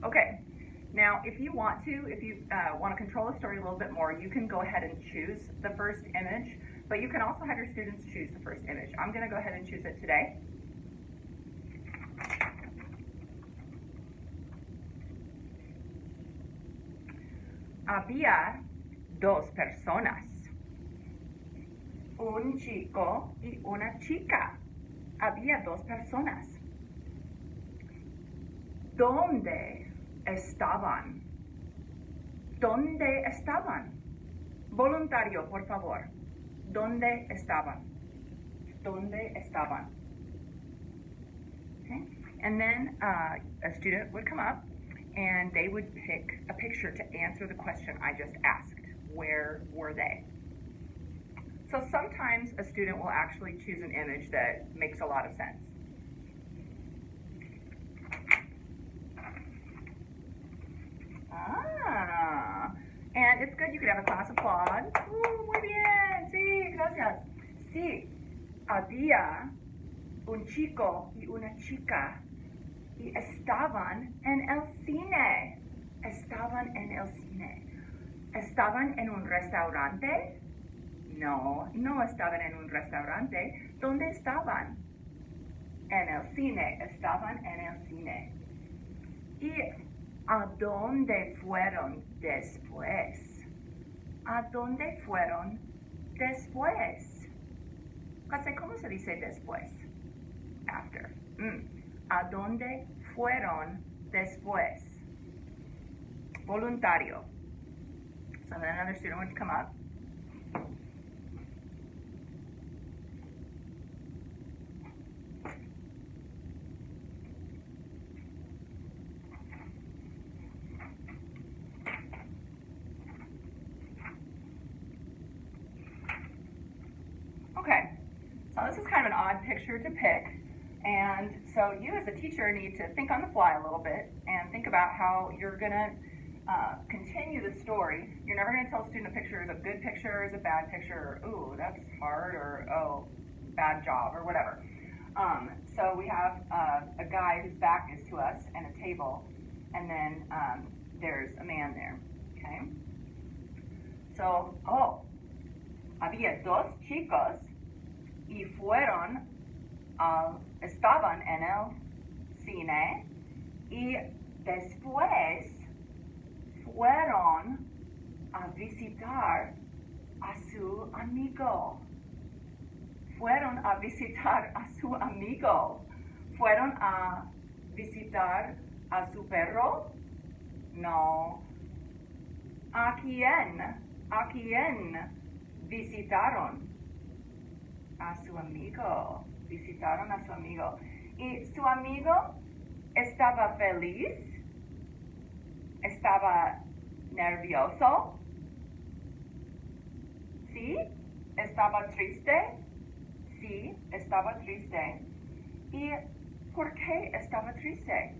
Okay, now if you want to control the story a little bit more, you can go ahead and choose the first image, but you can also have your students choose the first image. I'm going to go ahead and choose it today. Había dos personas, un chico y una chica. Había dos personas. ¿Dónde estaban? ¿Dónde estaban? Voluntario, por favor. ¿Dónde estaban? ¿Dónde estaban? Okay. And then a student would come up and they would pick a picture to answer the question I just asked. Where were they? So sometimes a student will actually choose an image that makes a lot of sense. And it's good, you could have a class applaud. Muy bien, sí, gracias. Sí, había un chico y una chica y estaban en el cine. Estaban en el cine. ¿Estaban en un restaurante? No, no estaban en un restaurante. ¿Dónde estaban? En el cine. Estaban en el cine. ¿Y a dónde fueron después? ¿A dónde fueron después? ¿Cómo se dice después? After. ¿A dónde fueron después? Voluntario. So then another student would come up. Okay, so this is kind of an odd picture to pick, and so you as a teacher need to think on the fly a little bit and think about how you're going to continue the story. You're never going to tell a student a picture is a good picture or is a bad picture, or ooh, that's hard, or oh, bad job, or whatever. So we have a guy whose back is to us and a table, and then there's a man there, okay? So, había dos chicos y estaban en el cine y después fueron a visitar a su amigo. Fueron a visitar a su amigo. Fueron a visitar a su perro. No. ¿A quién? ¿A quién visitaron? A su amigo. Visitaron a su amigo. ¿Y su amigo estaba feliz? ¿Estaba nervioso? ¿Sí? ¿Estaba triste? Sí, estaba triste. ¿Y por qué estaba triste?